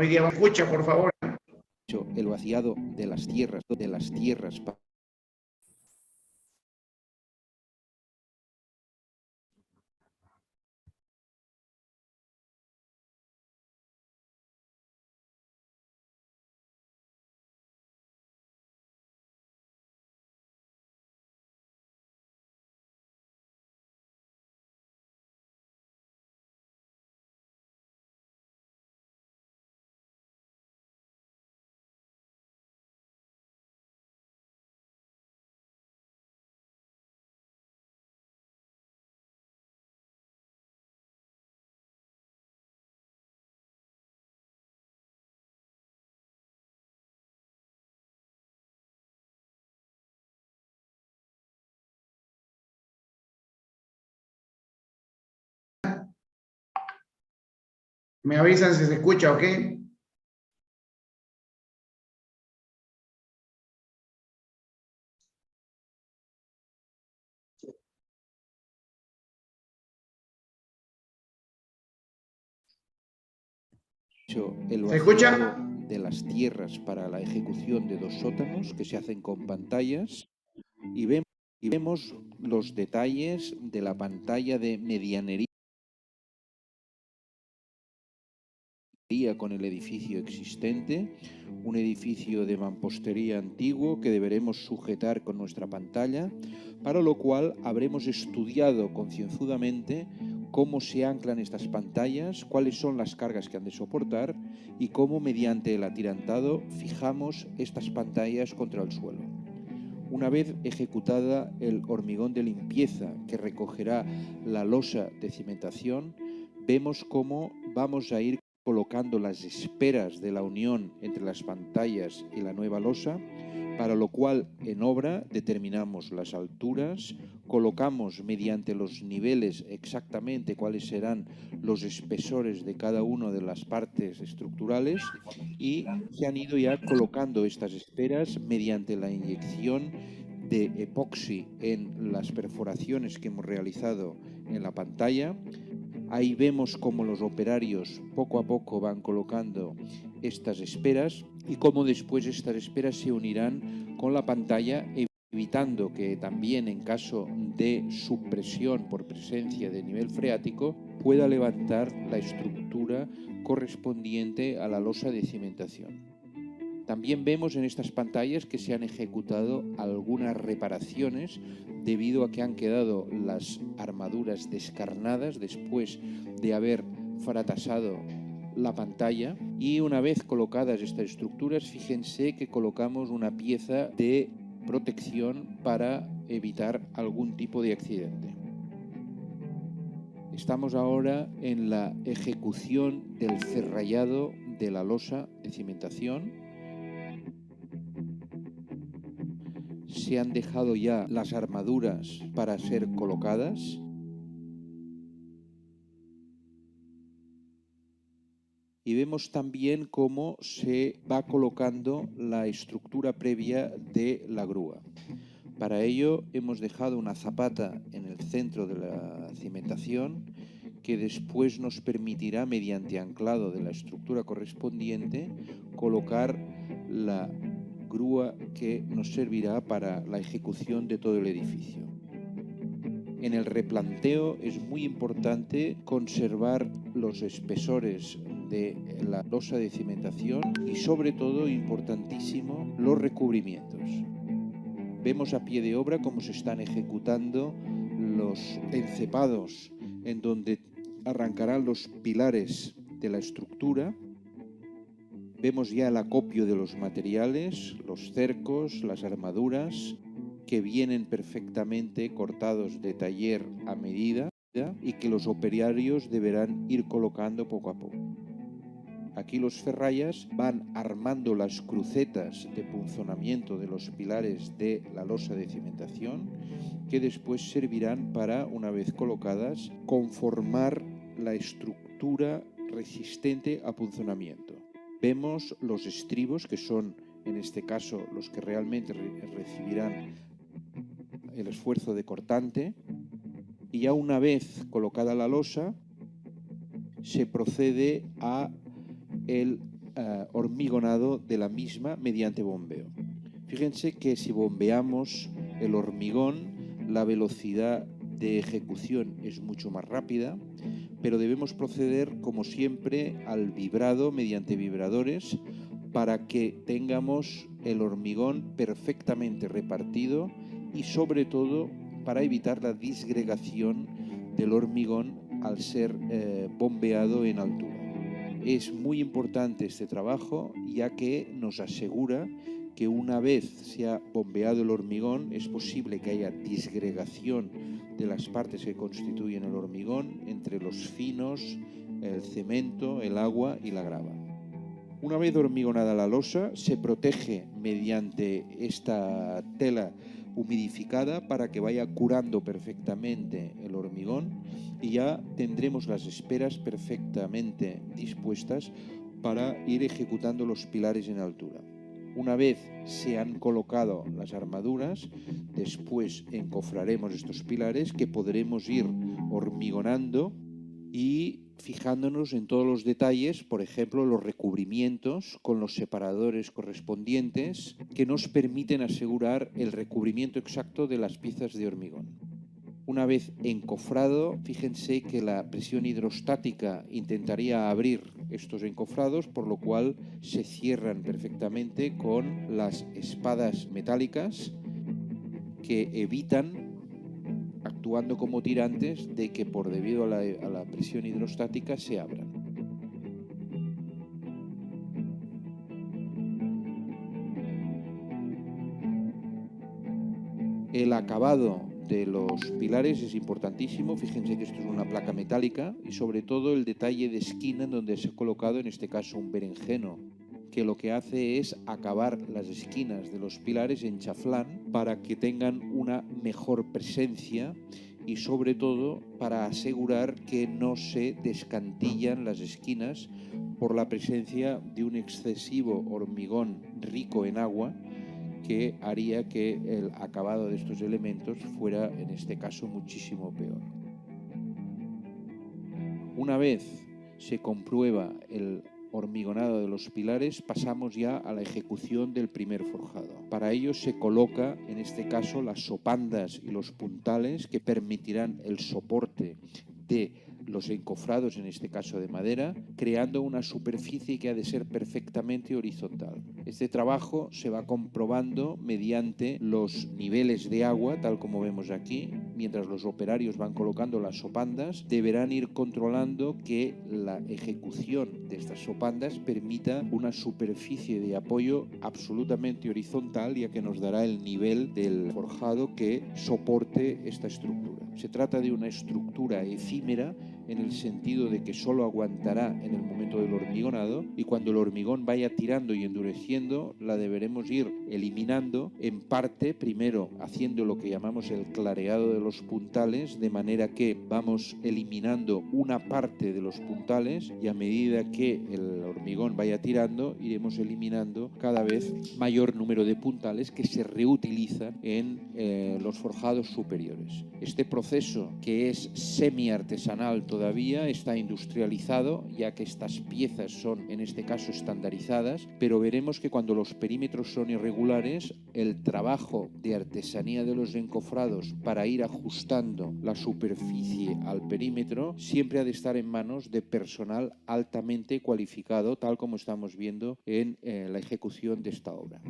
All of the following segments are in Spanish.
Hoy día, escucha, por favor. El vaciado de las tierras Me avisan si se escucha, ¿ok? el ¿Se escucha? vaciado de las tierras para la ejecución de 2 sótanos que se hacen con pantallas y vemos los detalles de la pantalla de medianería con el edificio existente, un edificio de mampostería antiguo que deberemos sujetar con nuestra pantalla, para lo cual habremos estudiado concienzudamente cómo se anclan estas pantallas, cuáles son las cargas que han de soportar y cómo mediante el atirantado fijamos estas pantallas contra el suelo. Una vez ejecutada el hormigón de limpieza que recogerá la losa de cimentación, vemos cómo vamos a ir colocando las esperas de la unión entre las pantallas y la nueva losa, para lo cual en obra determinamos las alturas, colocamos mediante los niveles exactamente cuáles serán los espesores de cada una de las partes estructurales y se han ido ya colocando estas esperas mediante la inyección de epoxi en las perforaciones que hemos realizado en la pantalla. Ahí vemos cómo los operarios poco a poco van colocando estas esperas y cómo después estas esperas se unirán con la pantalla, evitando que también en caso de supresión por presencia de nivel freático pueda levantar la estructura correspondiente a la losa de cimentación. También vemos en estas pantallas que se han ejecutado algunas reparaciones debido a que han quedado las armaduras descarnadas después de haber fratasado la pantalla, y una vez colocadas estas estructuras, fíjense que colocamos una pieza de protección para evitar algún tipo de accidente. Estamos ahora en la ejecución del ferrallado de la losa de cimentación. Se han dejado ya las armaduras para ser colocadas. Y vemos también cómo se va colocando la estructura previa de la grúa. Para ello hemos dejado una zapata en el centro de la cimentación que después nos permitirá, mediante anclado de la estructura correspondiente, colocar la grúa que nos servirá para la ejecución de todo el edificio. En el replanteo es muy importante conservar los espesores de la losa de cimentación y, sobre todo, importantísimo, los recubrimientos. Vemos a pie de obra cómo se están ejecutando los encepados en donde arrancarán los pilares de la estructura. Vemos ya el acopio de los materiales, los cercos, las armaduras, que vienen perfectamente cortados de taller a medida y que los operarios deberán ir colocando poco a poco. Aquí los ferrayas van armando las crucetas de punzonamiento de los pilares de la losa de cimentación, que después servirán para, una vez colocadas, conformar la estructura resistente a punzonamiento. Vemos los estribos, que son en este caso los que realmente recibirán el esfuerzo de cortante, y ya una vez colocada la losa se procede a el hormigonado de la misma mediante bombeo. Fíjense que si bombeamos el hormigón, la velocidad de ejecución es mucho más rápida, pero debemos proceder, como siempre, al vibrado mediante vibradores para que tengamos el hormigón perfectamente repartido y, sobre todo, para evitar la disgregación del hormigón al ser bombeado en altura. Es muy importante este trabajo, ya que nos asegura que una vez se ha bombeado el hormigón es posible que haya disgregación de las partes que constituyen el hormigón entre los finos, el cemento, el agua y la grava. Una vez hormigonada la losa, se protege mediante esta tela humidificada para que vaya curando perfectamente el hormigón y ya tendremos las esperas perfectamente dispuestas para ir ejecutando los pilares en altura. Una vez se han colocado las armaduras, después encofraremos estos pilares que podremos ir hormigonando y fijándonos en todos los detalles, por ejemplo, los recubrimientos con los separadores correspondientes que nos permiten asegurar el recubrimiento exacto de las piezas de hormigón. Una vez encofrado, fíjense que la presión hidrostática intentaría abrir estos encofrados, por lo cual se cierran perfectamente con las espadas metálicas que evitan, actuando como tirantes, de que por debido a la presión hidrostática se abran. El acabado de los pilares es importantísimo. Fíjense que esto es una placa metálica y sobre todo el detalle de esquina en donde se ha colocado, en este caso, un berenjeno, que lo que hace es acabar las esquinas de los pilares en chaflán para que tengan una mejor presencia y sobre todo para asegurar que no se descantillan las esquinas por la presencia de un excesivo hormigón rico en agua que haría que el acabado de estos elementos fuera, en este caso, muchísimo peor. Una vez se comprueba el hormigonado de los pilares, pasamos ya a la ejecución del primer forjado. Para ello se coloca, en este caso, las sopandas y los puntales que permitirán el soporte de los encofrados, en este caso de madera, creando una superficie que ha de ser perfectamente horizontal. Este trabajo se va comprobando mediante los niveles de agua, tal como vemos aquí. Mientras los operarios van colocando las sopandas, deberán ir controlando que la ejecución de estas sopandas permita una superficie de apoyo absolutamente horizontal, ya que nos dará el nivel del forjado que soporte esta estructura. Se trata de una estructura efímera en el sentido de que solo aguantará en el momento del hormigonado y cuando el hormigón vaya tirando y endureciendo la deberemos ir eliminando en parte, primero haciendo lo que llamamos el clareado de los puntales, de manera que vamos eliminando una parte de los puntales y a medida que el hormigón vaya tirando iremos eliminando cada vez mayor número de puntales que se reutilizan en los forjados superiores. Este proceso, que es semi-artesanal todavía, está industrializado, ya que estas piezas son, en este caso, estandarizadas, pero veremos que cuando los perímetros son irregulares, el trabajo de artesanía de los encofrados para ir ajustando la superficie al perímetro siempre ha de estar en manos de personal altamente cualificado, tal como estamos viendo en la ejecución de esta obra.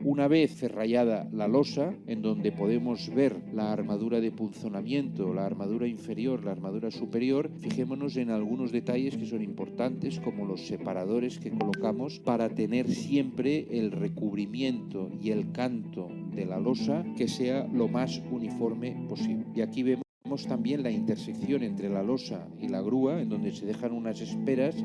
Una vez ferrallada la losa, en donde podemos ver la armadura de punzonamiento, la armadura inferior, la armadura superior, fijémonos en algunos detalles que son importantes, como los separadores que colocamos para tener siempre el recubrimiento y el canto de la losa que sea lo más uniforme posible. Y aquí vemos también la intersección entre la losa y la grúa, en donde se dejan unas esperas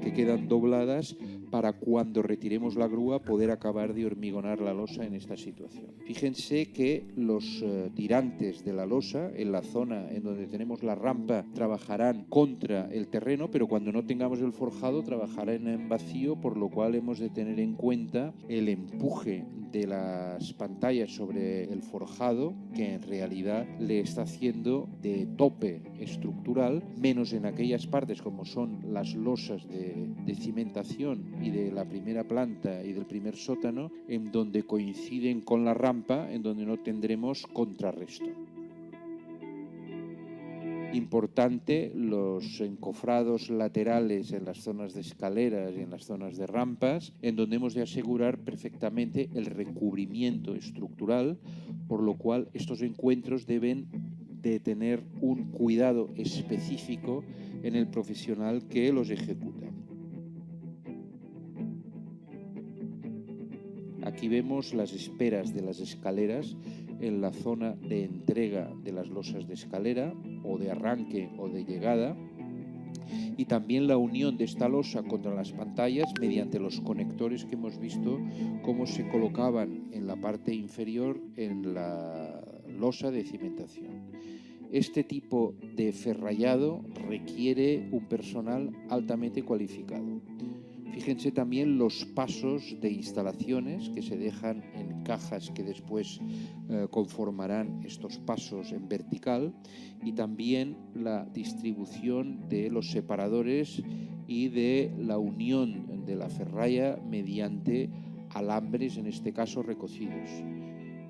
que quedan dobladas para cuando retiremos la grúa poder acabar de hormigonar la losa en esta situación. Fíjense que los tirantes de la losa en la zona en donde tenemos la rampa trabajarán contra el terreno, pero cuando no tengamos el forjado trabajarán en vacío, por lo cual hemos de tener en cuenta el empuje de las pantallas sobre el forjado, que en realidad le está haciendo de tope estructural, menos en aquellas partes como son las losas de cimentación y de la primera planta y del primer sótano, en donde coinciden con la rampa, en donde no tendremos contrarresto. Importante los encofrados laterales en las zonas de escaleras y en las zonas de rampas, en donde hemos de asegurar perfectamente el recubrimiento estructural, por lo cual estos encuentros deben de tener un cuidado específico en el profesional que los ejecuta. Aquí vemos las esperas de las escaleras en la zona de entrega de las losas de escalera o de arranque o de llegada, y también la unión de esta losa contra las pantallas mediante los conectores que hemos visto cómo se colocaban en la parte inferior en la losa de cimentación. Este tipo de ferrallado requiere un personal altamente cualificado. Fíjense también los pasos de instalaciones que se dejan en cajas que después conformarán estos pasos en vertical, y también la distribución de los separadores y de la unión de la ferralla mediante alambres, en este caso recocidos.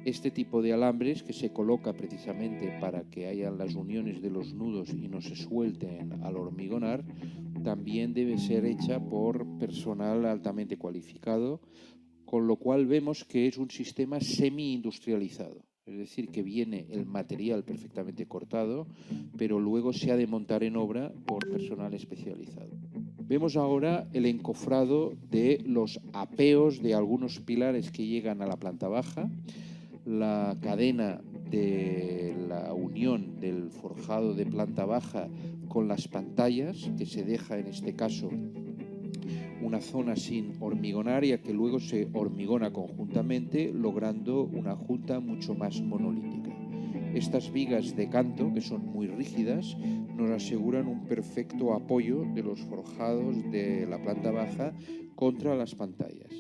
Este tipo de alambres, que se coloca precisamente para que hayan las uniones de los nudos y no se suelten al hormigonar, también debe ser hecha por personal altamente cualificado, con lo cual vemos que es un sistema semi-industrializado. Es decir, que viene el material perfectamente cortado, pero luego se ha de montar en obra por personal especializado. Vemos ahora el encofrado de los apeos de algunos pilares que llegan a la planta baja, la cadena de la unión del forjado de planta baja con las pantallas, que se deja en este caso una zona sin hormigonar, y que luego se hormigona conjuntamente, logrando una junta mucho más monolítica. Estas vigas de canto, que son muy rígidas, nos aseguran un perfecto apoyo de los forjados de la planta baja contra las pantallas.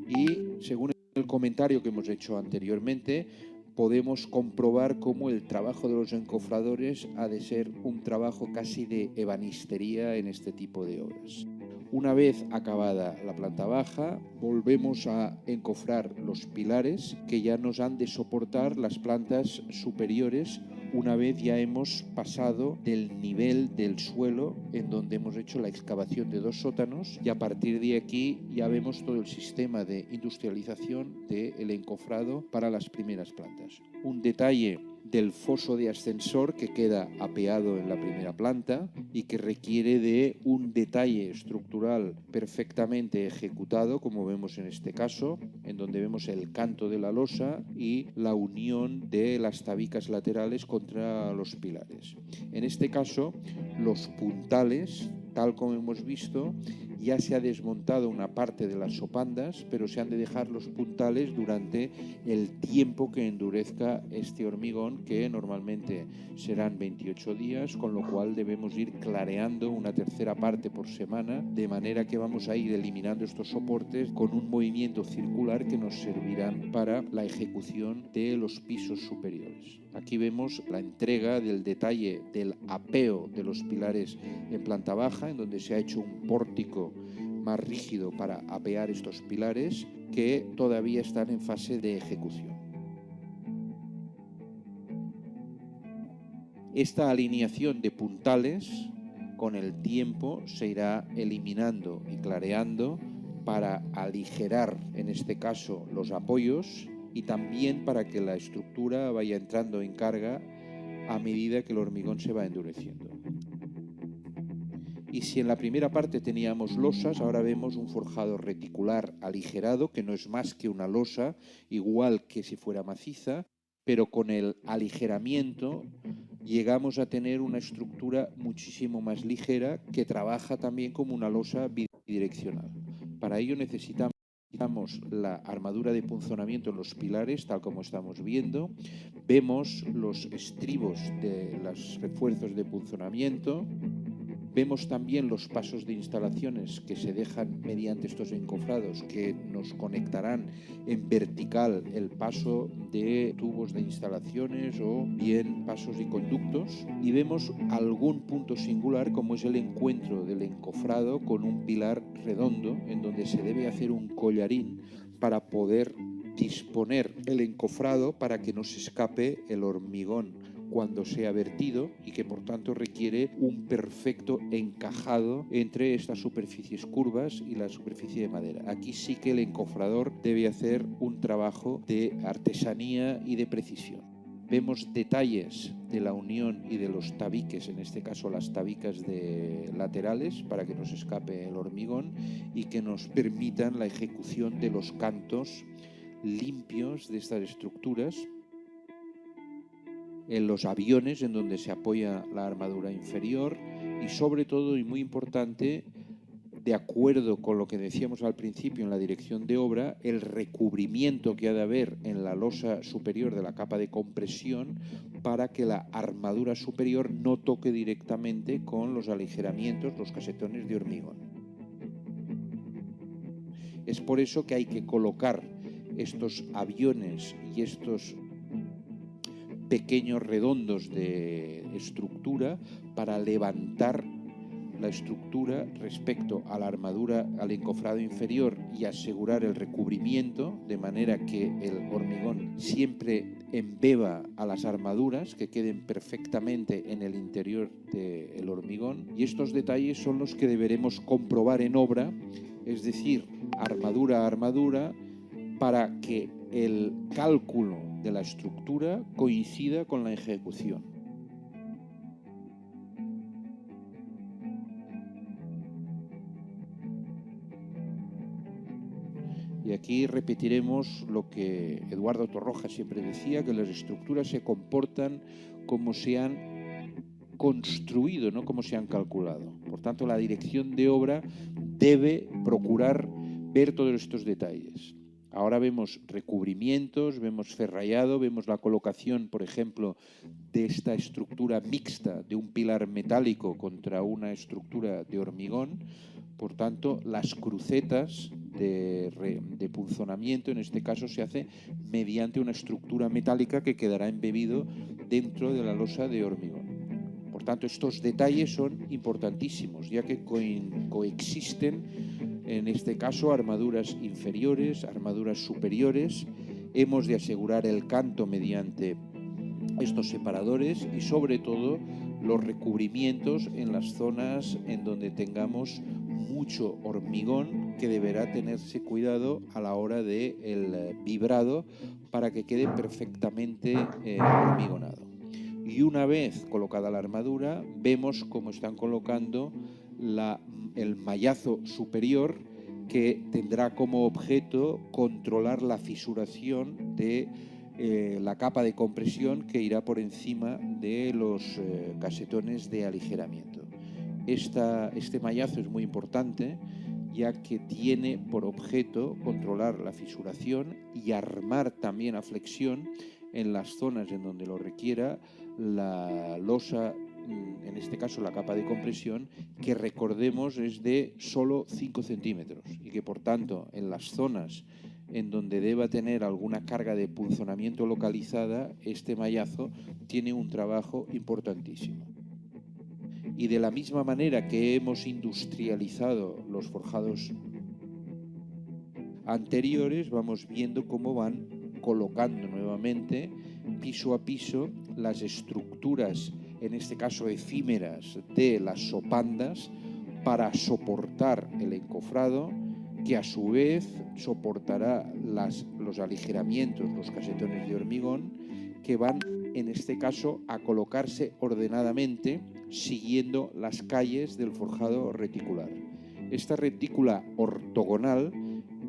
Y según el comentario que hemos hecho anteriormente, podemos comprobar cómo el trabajo de los encofradores ha de ser un trabajo casi de ebanistería en este tipo de obras. Una vez acabada la planta baja, volvemos a encofrar los pilares que ya nos han de soportar las plantas superiores, una vez ya hemos pasado del nivel del suelo en donde hemos hecho la excavación de 2 sótanos, y a partir de aquí ya vemos todo el sistema de industrialización del encofrado para las primeras plantas. Un detalle del foso de ascensor que queda apeado en la primera planta y que requiere de un detalle estructural perfectamente ejecutado, como vemos en este caso, en donde vemos el canto de la losa y la unión de las tabicas laterales contra los pilares. En este caso, los puntales, tal como hemos visto, ya se ha desmontado una parte de las sopandas, pero se han de dejar los puntales durante el tiempo que endurezca este hormigón, que normalmente serán 28 días, con lo cual debemos ir clareando una tercera parte por semana, de manera que vamos a ir eliminando estos soportes con un movimiento circular que nos servirán para la ejecución de los pisos superiores. Aquí vemos la entrega del detalle del apeo de los pilares en planta baja, en donde se ha hecho un pórtico más rígido para apear estos pilares, que todavía están en fase de ejecución. Esta alineación de puntales con el tiempo se irá eliminando y clareando para aligerar, en este caso, los apoyos, y también para que la estructura vaya entrando en carga a medida que el hormigón se va endureciendo. Y si en la primera parte teníamos losas, ahora vemos un forjado reticular aligerado, que no es más que una losa, igual que si fuera maciza, pero con el aligeramiento llegamos a tener una estructura muchísimo más ligera, que trabaja también como una losa bidireccional. Para ello necesitamos la armadura de punzonamiento en los pilares, tal como estamos viendo. Vemos los estribos de los refuerzos de punzonamiento. Vemos también los pasos de instalaciones que se dejan mediante estos encofrados que nos conectarán en vertical el paso de tubos de instalaciones o bien pasos y conductos. Y vemos algún punto singular como es el encuentro del encofrado con un pilar redondo en donde se debe hacer un collarín para poder disponer el encofrado para que no se escape el hormigón cuando sea vertido y que por tanto requiere un perfecto encajado entre estas superficies curvas y la superficie de madera. Aquí sí que el encofrador debe hacer un trabajo de artesanía y de precisión. Vemos detalles de la unión y de los tabiques, en este caso las tabicas de laterales, para que no se escape el hormigón y que nos permitan la ejecución de los cantos limpios de estas estructuras. En los aviones en donde se apoya la armadura inferior y sobre todo, y muy importante, de acuerdo con lo que decíamos al principio en la dirección de obra, el recubrimiento que ha de haber en la losa superior de la capa de compresión para que la armadura superior no toque directamente con los aligeramientos, los casetones de hormigón. Es por eso que hay que colocar estos aviones y estos pequeños redondos de estructura para levantar la estructura respecto a la armadura, al encofrado inferior y asegurar el recubrimiento de manera que el hormigón siempre embeba a las armaduras, que queden perfectamente en el interior del hormigón. Y estos detalles son los que deberemos comprobar en obra, es decir, armadura a armadura, para que el cálculo de la estructura coincida con la ejecución. Y aquí repetiremos lo que Eduardo Torroja siempre decía, que las estructuras se comportan como se han construido, no como se han calculado. Por tanto, la dirección de obra debe procurar ver todos estos detalles. Ahora vemos recubrimientos, vemos ferrallado, vemos la colocación, por ejemplo, de esta estructura mixta de un pilar metálico contra una estructura de hormigón. Por tanto, las crucetas de punzonamiento, en este caso, se hace mediante una estructura metálica que quedará embebido dentro de la losa de hormigón. Por tanto, estos detalles son importantísimos, ya que coexisten, en este caso, armaduras inferiores, armaduras superiores. Hemos de asegurar el canto mediante estos separadores y, sobre todo, los recubrimientos en las zonas en donde tengamos mucho hormigón, que deberá tenerse cuidado a la hora del vibrado para que quede perfectamente hormigonado. Y una vez colocada la armadura, vemos cómo están colocando el mallazo superior, que tendrá como objeto controlar la fisuración de la capa de compresión que irá por encima de los casetones de aligeramiento. Este mallazo es muy importante, ya que tiene por objeto controlar la fisuración y armar también a flexión en las zonas en donde lo requiera la losa, en este caso la capa de compresión, que recordemos es de solo 5 centímetros y que por tanto en las zonas en donde deba tener alguna carga de punzonamiento localizada, este mallazo tiene un trabajo importantísimo. Y de la misma manera que hemos industrializado los forjados anteriores, vamos viendo cómo van colocando nuevamente piso a piso las estructuras, en este caso efímeras, de las sopandas para soportar el encofrado, que a su vez soportará los aligeramientos, los casetones de hormigón, que van en este caso a colocarse ordenadamente siguiendo las calles del forjado reticular. Esta retícula ortogonal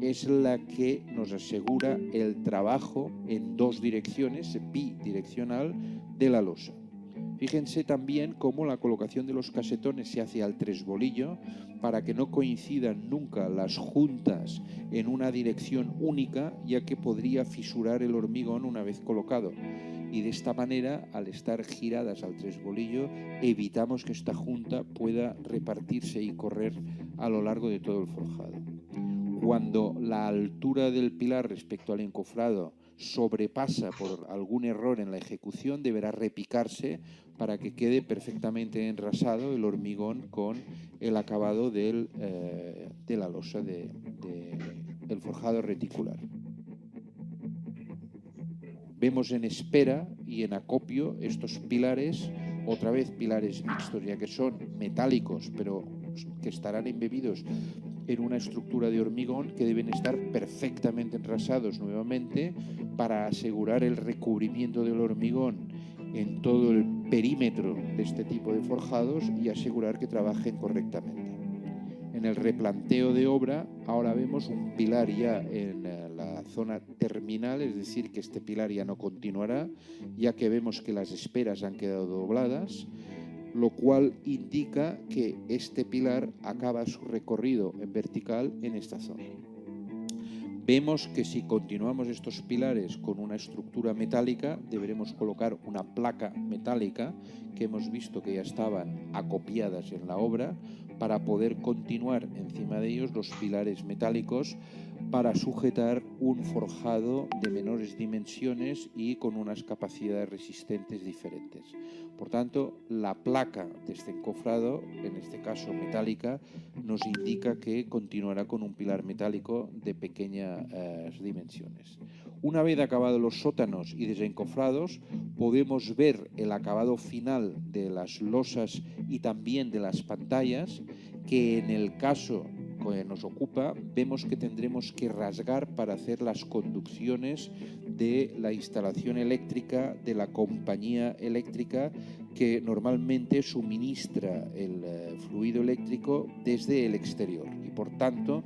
es la que nos asegura el trabajo en dos direcciones, bidireccional, de la losa. Fíjense también cómo la colocación de los casetones se hace al tresbolillo para que no coincidan nunca las juntas en una dirección única, ya que podría fisurar el hormigón una vez colocado. Y de esta manera, al estar giradas al tresbolillo, evitamos que esta junta pueda repartirse y correr a lo largo de todo el forjado. Cuando la altura del pilar respecto al encofrado sobrepasa por algún error en la ejecución, deberá repicarse para que quede perfectamente enrasado el hormigón con el acabado de la losa del forjado reticular. Vemos en espera y en acopio estos pilares, otra vez pilares mixtos, ya que son metálicos, pero que estarán embebidos en una estructura de hormigón, que deben estar perfectamente enrasados nuevamente para asegurar el recubrimiento del hormigón en todo el perímetro de este tipo de forjados y asegurar que trabajen correctamente. En el replanteo de obra ahora vemos un pilar ya en la zona terminal, es decir, que este pilar ya no continuará, ya que vemos que las esperas han quedado dobladas, lo cual indica que este pilar acaba su recorrido en vertical en esta zona. Vemos que si continuamos estos pilares con una estructura metálica, deberemos colocar una placa metálica que hemos visto que ya estaban acopiadas en la obra para poder continuar encima de ellos los pilares metálicos para sujetar un forjado de menores dimensiones y con unas capacidades resistentes diferentes. Por tanto, la placa de este encofrado, en este caso metálica, nos indica que continuará con un pilar metálico de pequeñas dimensiones. Una vez acabados los sótanos y desencofrados, podemos ver el acabado final de las losas y también de las pantallas, que en el caso que nos ocupa vemos que tendremos que rasgar para hacer las conducciones de la instalación eléctrica de la compañía eléctrica que normalmente suministra el fluido eléctrico desde el exterior, y por tanto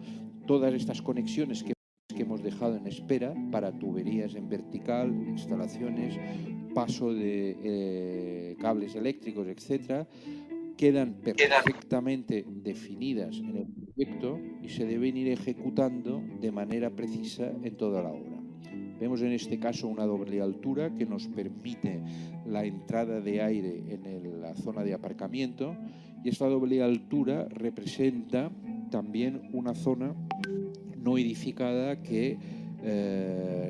todas estas conexiones que hemos dejado en espera para tuberías en vertical, instalaciones, paso de cables eléctricos, etcétera, quedan perfectamente definidas en el proyecto y se deben ir ejecutando de manera precisa en toda la obra. Vemos en este caso una doble altura que nos permite la entrada de aire en la zona de aparcamiento, y esta doble altura representa también una zona no edificada que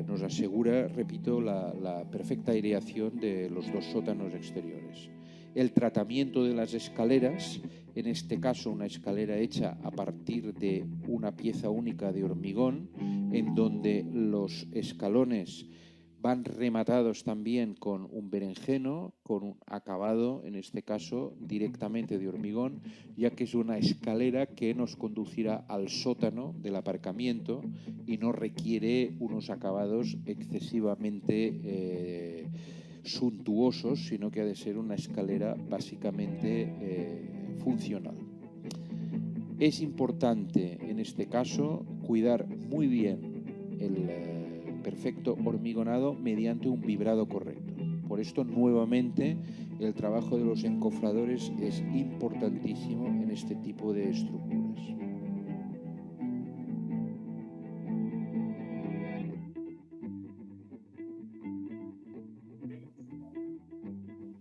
nos asegura, repito, la perfecta aireación de los dos sótanos exteriores. El tratamiento de las escaleras, en este caso una escalera hecha a partir de una pieza única de hormigón, en donde los escalones van rematados también con un berenjeno, con un acabado, en este caso directamente de hormigón, ya que es una escalera que nos conducirá al sótano del aparcamiento y no requiere unos acabados excesivamente suntuosos, sino que ha de ser una escalera básicamente funcional. Es importante en este caso cuidar muy bien el perfecto hormigonado mediante un vibrado correcto. Por esto, nuevamente, el trabajo de los encofradores es importantísimo en este tipo de estructuras.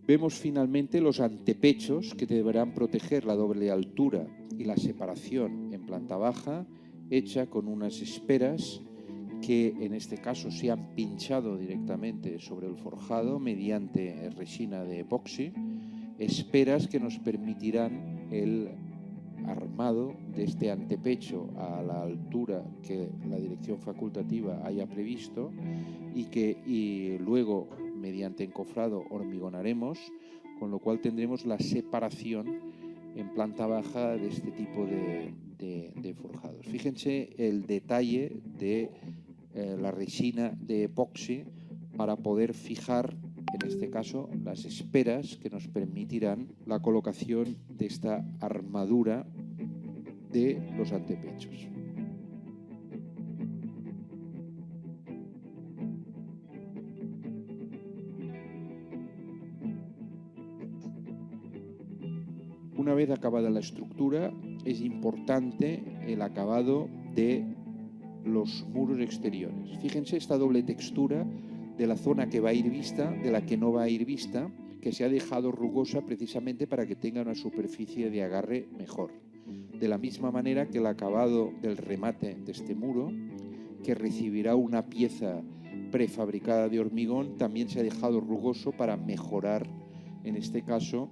Vemos finalmente los antepechos que deberán proteger la doble altura y la separación en planta baja, hecha con unas esperas que en este caso se han pinchado directamente sobre el forjado mediante resina de epoxi, esperas que nos permitirán el armado de este antepecho a la altura que la dirección facultativa haya previsto y luego mediante encofrado hormigonaremos, con lo cual tendremos la separación en planta baja de este tipo de forjados. Fíjense el detalle de la resina de epoxi para poder fijar, en este caso, las esperas que nos permitirán la colocación de esta armadura de los antepechos. Una vez acabada la estructura, es importante el acabado de los muros exteriores. Fíjense esta doble textura de la zona que va a ir vista, de la que no va a ir vista, que se ha dejado rugosa precisamente para que tenga una superficie de agarre mejor. De la misma manera que el acabado del remate de este muro, que recibirá una pieza prefabricada de hormigón, también se ha dejado rugoso para mejorar, en este caso,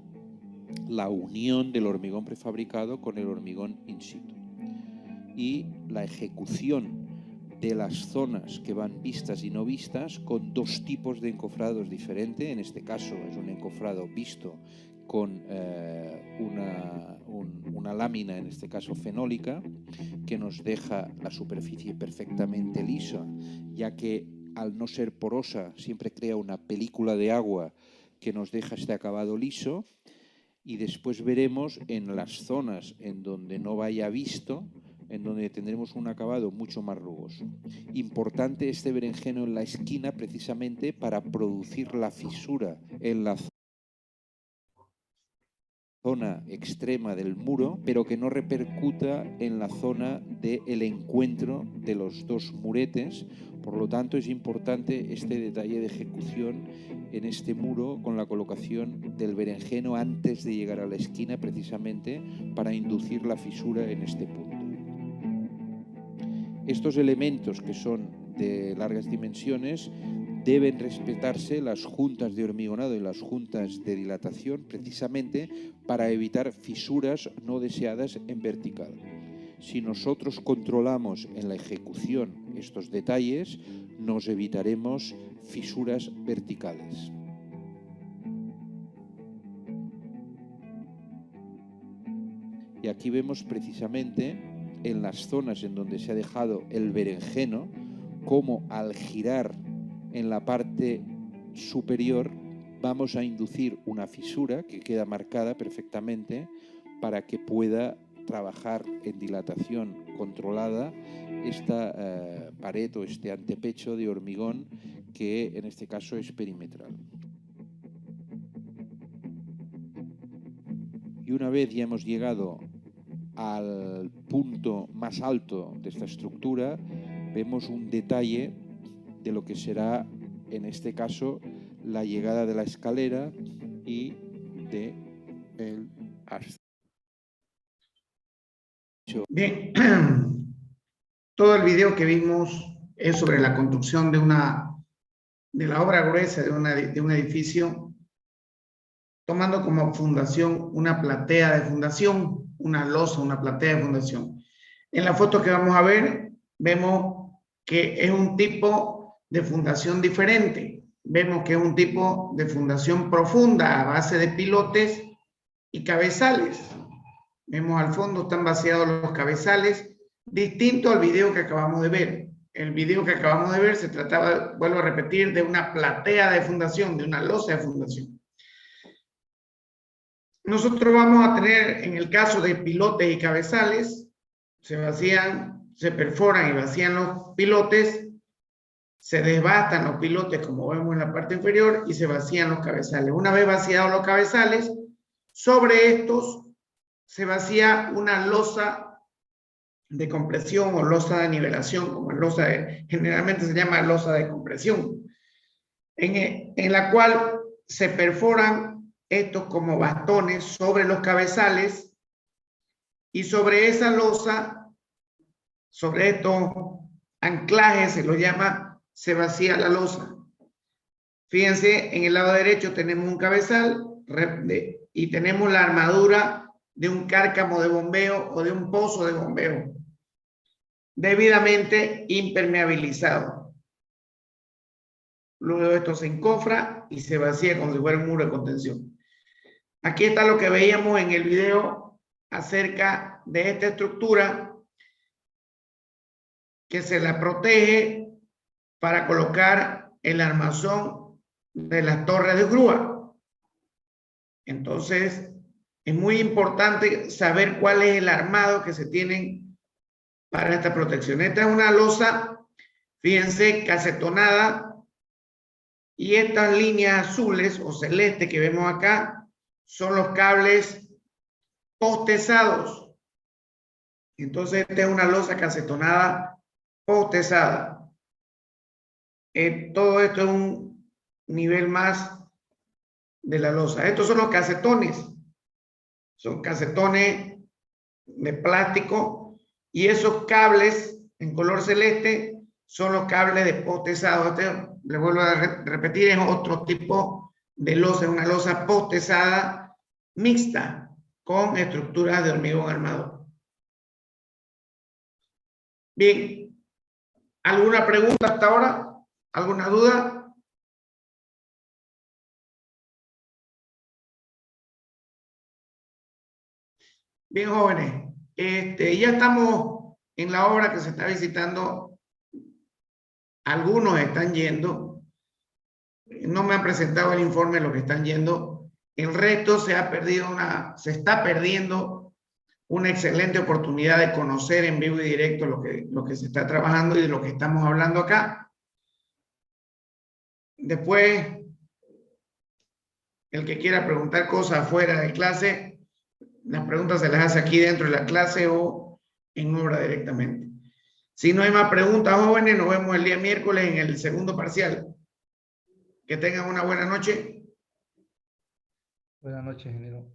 la unión del hormigón prefabricado con el hormigón in situ. Y la ejecución de las zonas que van vistas y no vistas con dos tipos de encofrados diferentes. En este caso es un encofrado visto con una lámina, en este caso fenólica, que nos deja la superficie perfectamente lisa, ya que al no ser porosa siempre crea una película de agua que nos deja este acabado liso. Y después veremos en las zonas en donde no vaya visto, en donde tendremos un acabado mucho más rugoso. Importante este berenjeno en la esquina precisamente para producir la fisura en la zona extrema del muro, pero que no repercuta en la zona del encuentro de los dos muretes. Por lo tanto, es importante este detalle de ejecución en este muro con la colocación del berenjeno antes de llegar a la esquina, precisamente para inducir la fisura en este punto. Estos elementos, que son de largas dimensiones, deben respetarse las juntas de hormigonado y las juntas de dilatación precisamente para evitar fisuras no deseadas en vertical. Si nosotros controlamos en la ejecución estos detalles, nos evitaremos fisuras verticales. Y aquí vemos precisamente en las zonas en donde se ha dejado el berenjeno, cómo al girar en la parte superior vamos a inducir una fisura que queda marcada perfectamente para que pueda trabajar en dilatación controlada esta pared o este antepecho de hormigón, que en este caso es perimetral. Y una vez ya hemos llegado al punto más alto de esta estructura, vemos un detalle de lo que será, en este caso, la llegada de la escalera y de el ascensor. Bien, todo el video que vimos es sobre la construcción de la obra gruesa de un edificio, tomando como fundación una platea de fundación, una losa, una platea de fundación. En la foto que vamos a ver, vemos que es un tipo de fundación diferente. Vemos que es un tipo de fundación profunda a base de pilotes y cabezales. Vemos al fondo están vaciados los cabezales, distinto al video que acabamos de ver. El video que acabamos de ver se trataba, vuelvo a repetir, de una platea de fundación, de una losa de fundación. Nosotros vamos a tener, en el caso de pilotes y cabezales, se vacían, se perforan y vacían los pilotes, se desbastan los pilotes como vemos en la parte inferior y se vacían los cabezales. Una vez vaciados los cabezales, sobre estos se vacía una losa de compresión o losa de nivelación, como generalmente se llama losa de compresión, en la cual se perforan estos como bastones sobre los cabezales y sobre esa losa, sobre estos anclajes se lo llama, se vacía la losa. Fíjense, en el lado derecho tenemos un cabezal y tenemos la armadura de un cárcamo de bombeo o de un pozo de bombeo debidamente impermeabilizado. Luego esto se encofra y se vacía como si fuera un muro de contención. Aquí está lo que veíamos en el video acerca de esta estructura que se la protege para colocar el armazón de las torres de grúa. Entonces, es muy importante saber cuál es el armado que se tienen para esta protección. Esta es una losa, fíjense, casetonada, y estas líneas azules o celeste que vemos acá son los cables postesados. Entonces, esta es una losa casetonada postesada. Todo esto es un nivel más de la losa. Estos son los casetones. Son casetones de plástico y esos cables en color celeste son los cables de postesado. Le vuelvo a repetir, es otro tipo de losa, una losa postesada mixta con estructuras de hormigón armado. Bien, ¿alguna pregunta hasta ahora? ¿Alguna duda? Bien, jóvenes, ya estamos en la obra que se está visitando. Algunos están yendo. No me han presentado el informe de lo que están yendo. El resto se está perdiendo una excelente oportunidad de conocer en vivo y directo lo que se está trabajando y de lo que estamos hablando acá. Después, el que quiera preguntar cosas fuera de clase, las preguntas se las hace aquí dentro de la clase o en obra directamente. Si no hay más preguntas, jóvenes, nos vemos el día miércoles en el segundo parcial. Que tengan una buena noche. Buenas noches, ingeniero.